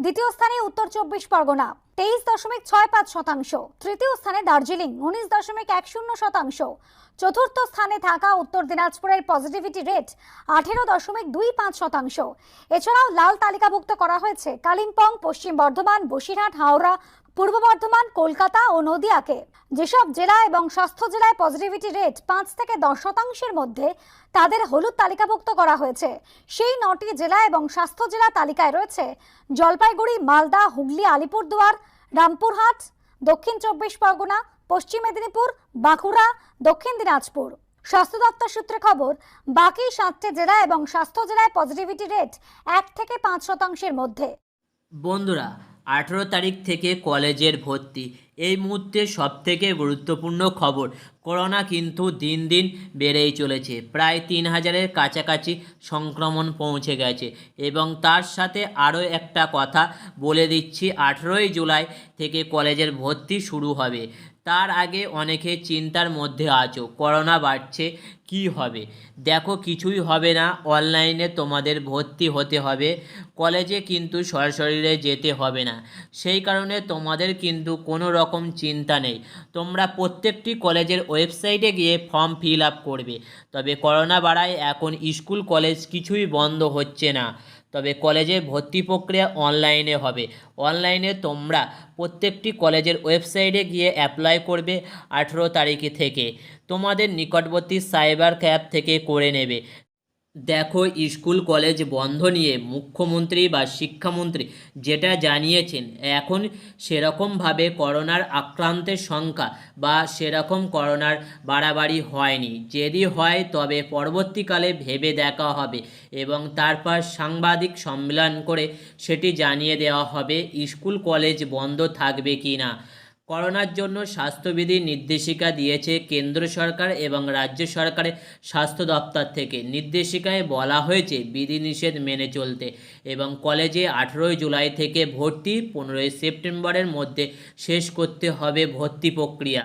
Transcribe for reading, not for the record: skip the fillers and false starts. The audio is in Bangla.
দ্বিতীয় স্থানে উত্তর 24 পরগনা 23.65%, তৃতীয় স্থানে দার্জিলিং 19.10%, চতুর্থ স্থানে থাকা উত্তর দিনাজপুরের পজিটিভিটি রেট 18.25%। এছাড়াও লাল তালিকাভুক্ত করা হয়েছে কালিম্পং, পশ্চিম বর্ধমান, বসিরহাট, হাওড়া, পূর্ব বর্ধমান, কলকাতা ও নদিয়াকে। যেসব জেলা এবং স্বাস্থ্য জেলায় পজিটিভিটি রেট 5 থেকে 10%-এর মধ্যে, তাদের হলুদ তালিকাভুক্ত করা হয়েছে। সেই 9টি জেলা এবং স্বাস্থ্য জেলা তালিকায় রয়েছে জলপাইগুড়ি, মালদা, হুগলি, আলিপুরদুয়ার, রামপুরহাট, দক্ষিণ 24 পরগনা, পশ্চিম মেদিনীপুর, বাঁকুড়া, দক্ষিণ দিনাজপুর। স্বাস্থ্য দপ্তর সূত্রে খবর, বাকি 7টি জেলা এবং স্বাস্থ্য জেলায় পজিটিভিটি রেট 1 থেকে 5%-এর মধ্যে। বন্ধুরা, 18 তারিখ থেকে কলেজের ভর্তি। এই মুহূর্তে সবথেকে গুরুত্বপূর্ণ খবর, করোনা কিন্তু দিন দিন বেড়েই চলেছে। প্রায় 3000-এর কাছাকাছি সংক্রমণ পৌঁছে গেছে। এবং তার সাথে আরও একটা কথা বলে দিচ্ছি, 18ই জুলাই থেকে কলেজের ভর্তি শুরু হবে। তার আগে অনেকে চিন্তার মধ্যে আছো, করোনা বাড়ছে, কি হবে? দেখো, কিছুই হবে না। অনলাইনে তোমাদের ভর্তি হতে হবে, কলেজে কিন্তু সরাসরি যেতে হবে না। সেই কারণে তোমাদের কিন্তু কোনো রকম চিন্তা নেই। তোমরা প্রত্যেকটি কলেজের ওয়েবসাইটে গিয়ে ফর্ম ফিল আপ করবে। তবে করোনা বাড়ায় এখন স্কুল কলেজ কিছুই বন্ধ হচ্ছে না। তবে কলেজে ভর্তি প্রক্রিয়া অনলাইনে হবে। অনলাইনে তোমরা প্রত্যেকটি কলেজের ওয়েবসাইটে গিয়ে অ্যাপ্লাই করবে 18 তারিখ থেকে। তোমাদের নিকটবর্তী সাইবার ক্যাফ থেকে করে নেবে। দেখো, স্কুল কলেজ বন্ধ নিয়ে মুখ্যমন্ত্রী বা শিক্ষামন্ত্রী যেটা জানিয়েছেন, এখন সেরকমভাবে করোনার আক্রান্তের সংখ্যা বা সেরকম করোনার বাড়াবাড়ি হয়নি। যদি হয় তবে পরবর্তীকালে ভেবে দেখা হবে এবং তারপর সাংবাদিক সম্মেলন করে সেটি জানিয়ে দেওয়া হবে স্কুল কলেজ বন্ধ থাকবে কি না। করোনার জন্য স্বাস্থ্যবিধি নির্দেশিকা দিয়েছে কেন্দ্র সরকার এবং রাজ্য সরকারের স্বাস্থ্য দপ্তর থেকে। নির্দেশিকায় বলা হয়েছে বিধিনিষেধ মেনে চলতে এবং কলেজে 18 জুলাই থেকে ভর্তি, 15 সেপ্টেম্বরের মধ্যে শেষ করতে হবে ভর্তি প্রক্রিয়া।